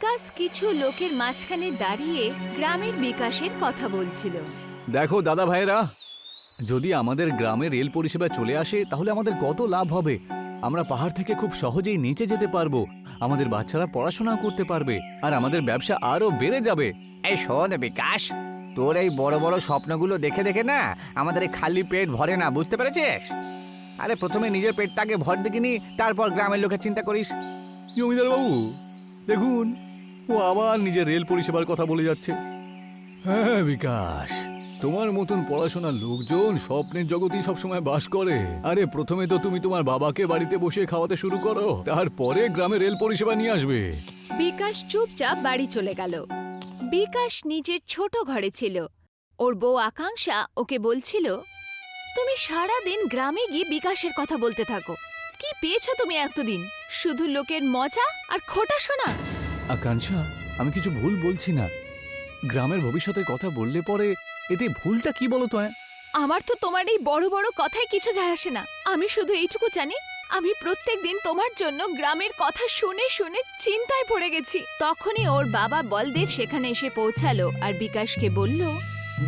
বিকাশ কিছু লোকের মাঝখানে দাঁড়িয়ে গ্রামের বিকাশের কথা বলছিল। দেখো দাদা ভাইরা, যদি আমাদের গ্রামে রেল পরিষেবা চলে আসে তাহলে আমাদের কত লাভ হবে। আমরা পাহাড় থেকে খুব সহজেই নিচে যেতে পারবো, আমাদের বাচ্চারা পড়াশোনা করতে পারবে আর আমাদের ব্যবসা আরো বেড়ে যাবে। এই শোন বিকাশ, তোর এই বড় বড় স্বপ্নগুলো দেখে দেখে না আমাদের এই খালি পেট ভরে না, বুঝতে পেরেছিস? আরে প্রথমে নিজের পেটটাকে ভর দেখিনি, তারপর গ্রামের লোকের চিন্তা করিস। জমিদার বাবু দেখুন, ও আবার নিজের রেল পরিষেবার কথা বলে যাচ্ছে। হ্যাঁ বিকাশ, তোমার মতন পড়াশোনার লোকজন স্বপ্নের জগতেই সবসময় বাস করে। আরে প্রথমে তো তুমি তোমার বাবাকে বাড়িতে বসে খাওয়াতে শুরু করো, তারপরে গ্রামে রেল পরিষেবা নিয়ে আসবে। বিকাশ চুপচাপ বাড়ি চলে গেল। বিকাশ নিজের ছোট ঘরে ছিল। ওর বউ আকাঙ্ক্ষা ওকে বলছিল, তুমি সারা দিন গ্রামে গিয়ে বিকাশের কথা বলতে থাকো। কি পেয়েছো তুমি এতদিন? শুধু লোকের মজা আর খোটা শোনা। আকাঙ্ক্ষা, আমি কিছু ভুল বলছি না। গ্রামের ভবিষ্যতের কথা বললে পরে এতে ভুলটা কি বলো তো? আমার তো তোমার এই বড় বড় কথায় কিছু যায় আসে না। আমি শুধু এইটুকু জানি, আমি প্রত্যেক দিন তোমার জন্য গ্রামের কথা শুনে শুনে চিন্তায় পড়ে গেছি। তখনই ওর বাবা বলদেব সেখানে এসে পৌঁছালো আর বিকাশকে বলল,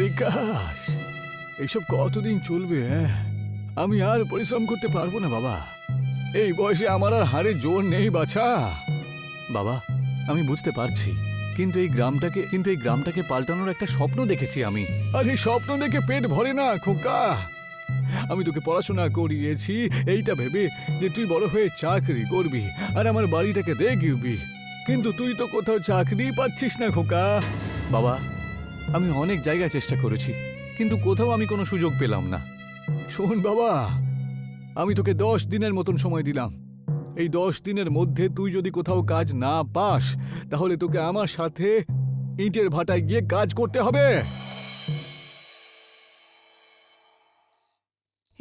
বিকাশ, এইসব কতদিন চলবে? আমি আর পরিশ্রম করতে পারবো না বাবা। এই বয়সে আমার আর হাড়ে জোর নেই বাছা। বাবা, আমি বুঝতে পারছি, কিন্তু এই গ্রামটাকে পাল্টানোর একটা স্বপ্ন দেখেছি আমি। আর এই স্বপ্ন দেখে পেট ভরে না খোকা। আমি তোকে পড়াশোনা করিয়েছি এইটা ভেবে যে তুই বড় হয়ে চাকরি করবি আর আমার বাড়িটাকে দেখবি, কিন্তু তুই তো কোথাও চাকরি পাচ্ছিস না খোকা। বাবা, আমি অনেক জায়গায় চেষ্টা করেছি, কিন্তু কোথাও আমি কোনো সুযোগ পেলাম না। শোন বাবা, আমি তোকে 10 দিনের মতন সময় দিলাম। এই 10 দিনের মধ্যে তুই যদি কোথাও কাজ না পাস তাহলে তোকে আমার সাথে ইটের ভাটায় গিয়ে কাজ করতে হবে।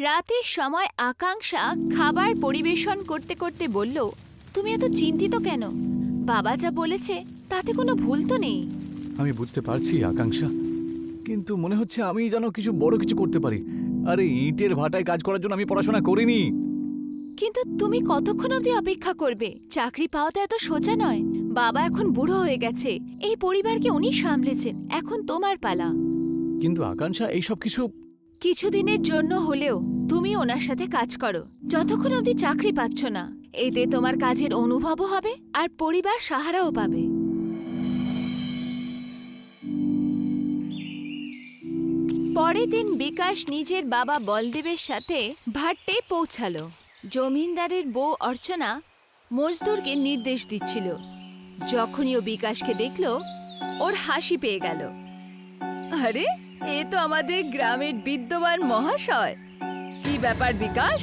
রাতের সময় আকাঙ্ক্ষা খাবার পরিবেশন করতে করতে বলল, তুমি এত চিন্তিত কেন? বাবা যা বলেছে তাতে কোনো ভুল তো নেই। আমি বুঝতে পারছি আকাঙ্ক্ষা, কিন্তু মনে হচ্ছে আমি যেন কিছু বড় কিছু করতে পারি। আরে ইটের ভাটায় কাজ করার জন্য আমি পড়াশোনা করিনি। কিন্তু তুমি কতক্ষণ অবধি অপেক্ষা করবে? চাকরি পাওয়া তো এত সোজা নয়। বাবা এখন বুড়ো হয়ে গেছে, এই পরিবারকে উনি সামলেছেন, এখন তোমার পালা। কিন্তু আকাঙ্ক্ষা, এইসব কিছুদিনের জন্য হলেও তুমি ওনার সাথে কাজ করো, যতক্ষণ অবধি চাকরি পাচ্ছ না। এতে তোমার কাজের অনুভবও হবে আর পরিবার সাহারাও পাবে। পরের দিন বিকাশ নিজের বাবা বলদেবের সাথে ভাট্টে পৌঁছালো। জমিদারের বউ অর্চনা মজদুরকে নির্দেশ দিচ্ছিল। যখনই ও বিকাশকে দেখল, ওর হাসি পেয়ে গেল। আরে, এ তো আমাদের গ্রামের বিদ্যমান মহাশয়। কি ব্যাপার বিকাশ,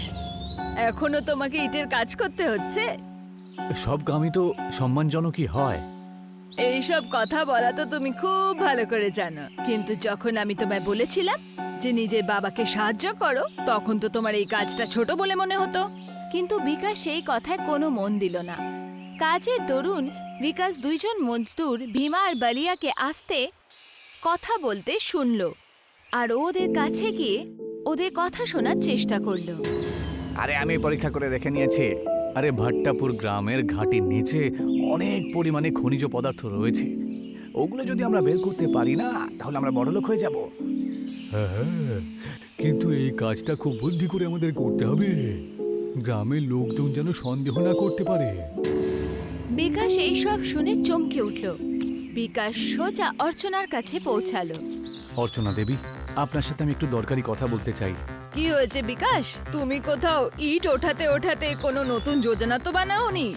এখনো তোমাকে ইটের কাজ করতে হচ্ছে? সব কামই তো সম্মানজনকই হয়। এইসব কথা বলা তো তুমি খুব ভালো করে জানো, কিন্তু যখন আমি তোমায় বলেছিলাম যে নিজের বাবাকে সাহায্য করো, তখন তো তোমার এই কাজটা ছোট বলে মনে হতো। কিন্তু বিকাশ সেই কথায় কোনো মন দিল না। কাজের দরুন বিকাশ দুইজন মজদুর ভীমা আর বালিয়াকে আসতে কথা বলতে শুনল আর ওদের কাছে গিয়ে ওদের কথা শোনার চেষ্টা করল। আরে আমি পরীক্ষা করে দেখে নিয়েছি। আরে ভাট্টাপুর গ্রামের ঘাটির নিচে অনেক পরিমাণে খনিজ পদার্থ রয়েছে। ওগুলো যদি আমরা বের করতে পারি না তাহলে আমরা বড়লোক হয়ে যাব। হ্যাঁ, কিন্তু এই কাজটা খুব বুদ্ধি করে আমাদের করতে হবে, গ্রামের লোকজন যেন সন্দেহ না করতে পারে। বিকাশ এইসব শুনে চমকে উঠল। বিকাশ সোজা অর্চনার কাছে পৌঁছালো। অর্চনা দেবী, আপনার সাথে আমি একটু দরকারি কথা বলতে চাই। কি হয়েছে বিকাশ? তুমি কোথাও ইট ওঠাতে ওঠাতে কোনো নতুন যোজনা তো বানাওনি?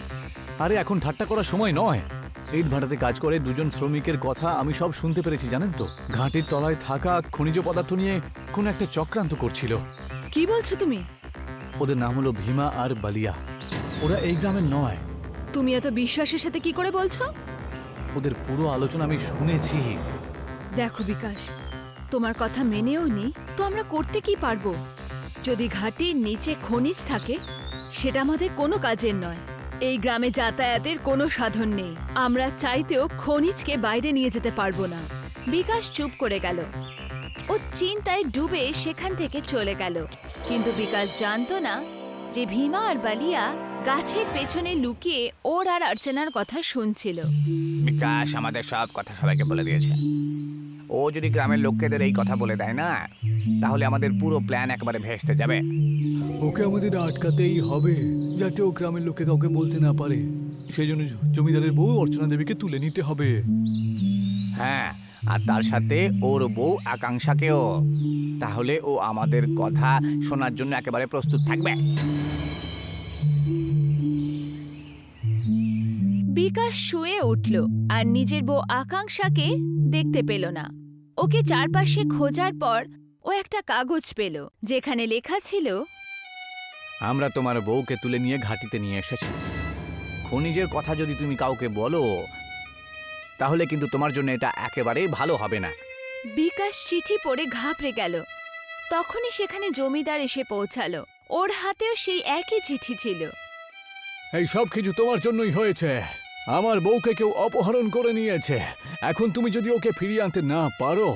আরে এখন ঠাট্টা করার সময় নয়। ইট ভাটাতে কাজ করে দুজন শ্রমিকের কথা আমি সব শুনতে পেরেছি, জানেন তো? ঘাটির তলায় থাকা খনিজ পদার্থ নিয়ে কোন একটা চক্রান্ত করছিল। কি বলছো তুমি? ওদের নাম হলো ভীমা আর বালিয়া। ওরা এই গ্রামের নয়। তুমি এত বিশ্বাসের সাথে কি করে বলছো? ওদের পুরো আলোচনা আমি শুনেছি। দেখো বিকাশ, তোমার কথা মেনেও নি তো আমরা করতে কি পারবো? যদি ঘাটির নিচে খনিজ থাকে, সেটা আমাদের কোনো কাজের নয়। এই গ্রামে যাতায়াতের কোনো সাধন নেই। আমরা চাইতেও খনিজকে বাইরে নিয়ে যেতে পারবো না। বিকাশ চুপ করে গেল। ও চিন্তায় ডুবে সেখান থেকে চলে গেল। কিন্তু বিকাশ জানতো না যে ভীমা আর বালিয়া গাছের পেছনে লুকিয়ে ওর আর অর্চনার কথা শুনছিল। বিকাশ আমাদের সব কথা সবাইকে বলে দিয়েছে। ও যদি গ্রামের লোকেদের এই কথা বলে দেয় না, তাহলে আমাদের পুরো প্ল্যান একেবারে ভেস্তে যাবে। ওকে আমাদের আটকাতেই হবে, যাতে ও গ্রামের লোকে কাউকে বলতে না পারে। সেই জন্য জমিদারের বউ অর্চনা দেবীকে তুলে নিতে হবে। হ্যাঁ, আর তার সাথে ওর বউ আকাঙ্ক্ষাকেও। তাহলে ও আমাদের কথা শোনার জন্য একেবারে প্রস্তুত থাকবে। বিকাশ শুয়ে উঠল আর নিজের বউ আকাঙ্ক্ষাকে দেখতে পেল না। ওকে চারপাশে খোঁজার পর ও একটা কাগজ পেল, যেখানে লেখা ছিল, আমরা তোমার বউকে তুলে নিয়ে ঘাটিতে নিয়ে এসেছি। খনিজের কথা যদি তুমি কাউকে বলো, তাহলে কিন্তু তোমার জন্য এটা একেবারেই ভালো হবে না। বিকাশ চিঠি পড়ে ঘাবড়ে গেল। তখনই সেখানে জমিদার এসে পৌঁছালো। ওর হাতেও সেই একই চিঠি ছিল। এই সব কিছু তোমার জন্যই হয়েছে। আমার বউকে কেউ অপহরণ করে নিয়েছে। এখন তুমি যদি ওকে ফিরিয়ে আনতে না পারো,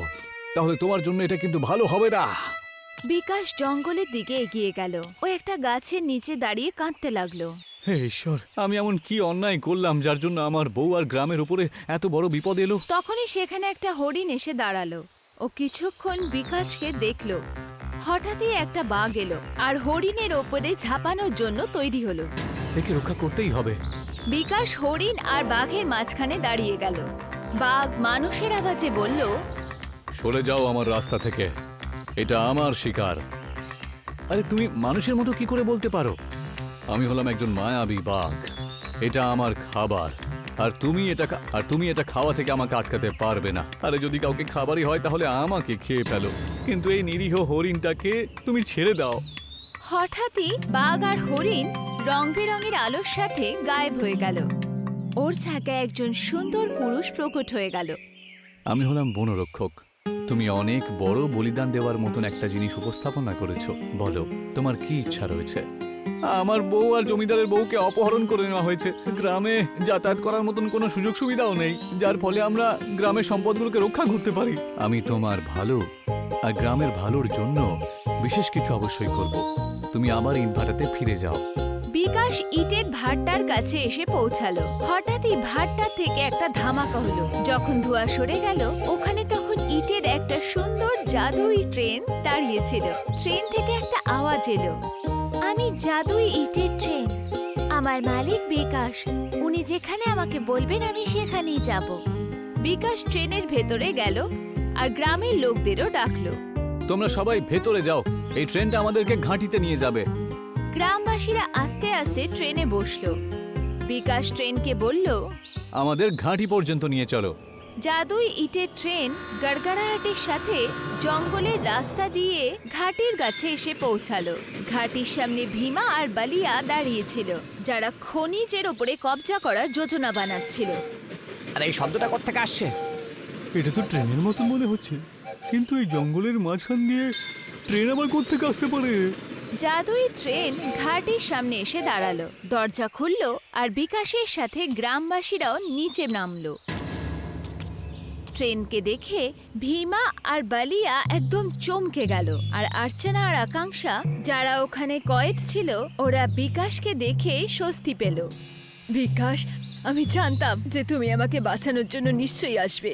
তাহলে তোমার জন্য এটা কিন্তু ভালো হবে না। বিকাশ জঙ্গলের দিকে এগিয়ে গেল। ও একটা গাছের নিচে দাঁড়িয়ে কাঁদতে লাগলো। হে ঈশ্বর, আমি এমন কি অন্যায় করলাম যার জন্য আমার বউ আর গ্রামের উপরে এত বড় বিপদ এলো? তখনই সেখানে একটা হরিণ এসে দাঁড়ালো। ও কিছুক্ষণ বিকাশকে দেখলো। হঠাৎই একটা বাঘ এলো আর হরিণের ওপরে ঝাঁপানোর জন্য তৈরি হলো। একে রক্ষা করতেই হবে। বিকাশ হরিণ আর বাঘের মাঝখানে দাঁড়িয়ে গেল। বাঘ মানুষের আওয়াজে বলল, সরে যাও আমার রাস্তা থেকে, এটা আমার শিকার। আরে তুমি মানুষের মতো কি করে বলতে পারো? আমি হলাম একজন মায়াবী বাঘ। এটা আমার খাবার, আর তুমি এটা খাওয়া থেকে আমাকে আটকাতে পারবে না। আরে যদি কাউকে খাবারই হয় তাহলে আমাকে খেয়ে ফেলো, কিন্তু এই নিরীহ হরিণটাকে তুমি ছেড়ে দাও। হঠাৎই বাঘ আর হরিণ রং বেরঙের আলোর সাথে গায়েব হয়ে গেল। ওর ছাকায় একজন সুন্দর পুরুষ প্রকট হয়ে গেল। আমি হলাম বনরক্ষক। তুমি অনেক বড় বলিদান দেওয়ার মতন একটা জিনিস উপস্থাপনা করেছো। বলো, তোমার কি ইচ্ছা রয়েছে? আমার বউ আর জমিদারের বউকে অপহরণ করে নেওয়া হয়েছে। গ্রামে যাতায়াত করার মতন কোনো সুযোগ সুবিধাও নেই, যার ফলে আমরা গ্রামের সম্পদগুলোকে রক্ষা করতে পারি। আমি তোমার ভালো আর গ্রামের ভালোর জন্য বিশেষ কিছু অবশ্যই করব। তুমি আবার ইট ভাটাতে ফিরে যাও। বিকাশ ইটের ভাট্টার কাছে এসে পৌঁছালো। হঠাৎই ভাট্টা থেকে একটা ধামাকা হলো। যখন ধোঁয়া সরে গেল, ওখানে তখন ইটের একটা সুন্দর জাদুই ট্রেন দাঁড়িয়েছিল। ট্রেন থেকে একটা আওয়াজ এলো, আমি জাদুই ইটের ট্রেন। আমার মালিক বিকাশ। উনি যেখানে আমাকে বলবেন আমি সেখানেই যাব। বিকাশ ট্রেনের ভেতরে গেল আর গ্রামের লোকদেরও ডাকলো। তোমরা সবাই ভেতরে যাও, এই ট্রেনটা আমাদেরকে ঘাঁটিতে নিয়ে যাবে। গ্রামবাসীরা আস্তে আস্তে ট্রেনে বসলো। বিকাশ ট্রেনকে বলল, আমাদের ঘাঁটি পর্যন্ত নিয়ে চলো। জাদুই ইটের ট্রেন গড়গড়াহাটির সাথে জঙ্গলের রাস্তা দিয়ে ঘাটির কাছে এসে পৌঁছালো। ঘাটির সামনে ভীমা আর বালিয়া দাঁড়িয়েছিল, যারা খনিজের ওপরে কবজা করার যোজনা বানাচ্ছিল। আর এই শব্দটা কোত্থেকে আসছে? এটা তো ট্রেনের মতো মনে হচ্ছে, কিন্তু এই জঙ্গলের মাঝখান দিয়ে ট্রেন আবার কোত্থেকে আসতে পারে? জাদুই ট্রেন ঘাটির সামনে এসে দাঁড়ালো। দরজা খুললো আর বিকাশের সাথে গ্রামবাসীরাও নিচে নামলো। ট্রেনকে দেখে ভীমা আর বালিয়া একদম চমকে গেল, আর অর্চনা আর আকাঙ্ক্ষা যারা ওখানে কয়েদ ছিল, ওরা বিকাশকে দেখে স্বস্তি পেল। বিকাশ, আমি জানতাম যে তুমি আমাকে বাঁচানোর জন্য নিশ্চয়ই আসবে।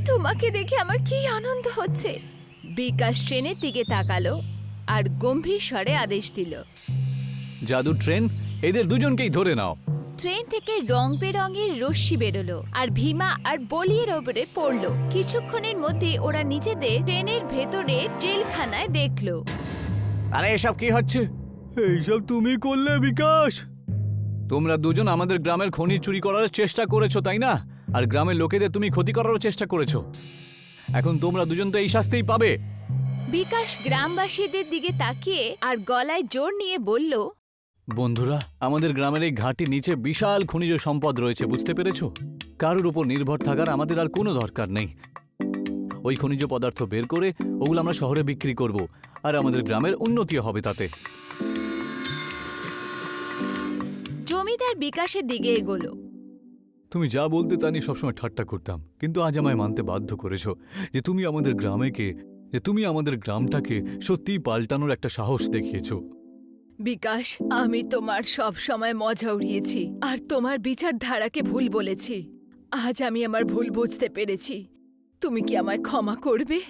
তোমাকে দেখে আমার কি আনন্দ হচ্ছে। বিকাশ ট্রেনের দিকে তাকালো আর গম্ভীর স্বরে আদেশ দিল, জাদু ট্রেন, এদের দুজনকেই ধরে নাও। ট্রেন থেকে রং বেরঙের রশ্মি বেরোলো আর ভীমা আর বলিয়ের ওপরে পড়লো। কিছুক্ষণের মধ্যে ওরা নিজেদের ট্রেনের ভেতরে জেলখানায় দেখলো। আরে এসব কি হচ্ছে? এইসব তুমি করলে বিকাশ? তোমরা দুজন আমাদের গ্রামের খনি চুরি করার চেষ্টা করেছো, তাই না? আর গ্রামের লোকেদের তুমি ক্ষতি করারও চেষ্টা করেছো। এখন তোমরা দুজন তো এই শাস্তিই পাবে। বিকাশ গ্রামবাসীদের দিকে তাকিয়ে আর গলায় জোর নিয়ে বলল, বন্ধুরা, আমাদের গ্রামের এই ঘাটির নিচে বিশাল খনিজ সম্পদ রয়েছে, বুঝতে পেরেছো? কারোর উপর নির্ভর থাকার আমাদের আর কোনো দরকার নেই। ওই খনিজ পদার্থ বের করে ওগুলো আমরা শহরে বিক্রি করব, আর আমাদের গ্রামের উন্নতি হবে তাতে। জমিদার বিকাশের দিকে এগোলো। তুমি যা বলতে তা নিয়ে সবসময় ঠাট্টা করতাম, কিন্তু আজ আমায় মানতে বাধ্য করেছো যে তুমি আমাদের গ্রামটাকে সত্যিই পাল্টানোর একটা সাহস দেখিয়েছো। বিকাশ, আমি তোমার সব সময় মজা উড়িয়েছি আর তোমার বিচারধারাকে ভুল বলেছি। আজ আমি আমার ভুল বুঝতে পেরেছি। তুমি কি আমায় ক্ষমা করবে?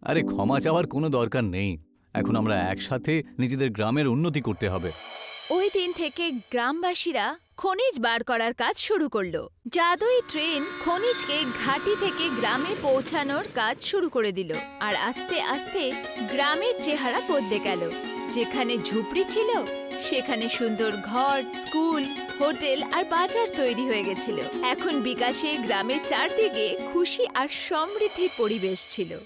আরে ক্ষমা চাওয়ার কোনো দরকার নেই। এখন আমরা একসাথে নিজেদের গ্রামের উন্নতি করতে হবে। ওই দিন থেকে গ্রামবাসীরা খনিজ বার করার কাজ শুরু করলো। জাদুই ট্রেন খনিজকে ঘাঁটি থেকে গ্রামে পৌঁছানোর কাজ শুরু করে দিল। আর আস্তে আস্তে গ্রামের চেহারা বদলে গেল। যেখানে ঝুপড়ি ছিল সেখানে সুন্দর ঘর, স্কুল, হোটেল আর বাজার তৈরি হয়ে গেছিল। এখন বিকাশে গ্রামের চারদিকে খুশি আর সমৃদ্ধির পরিবেশ ছিল।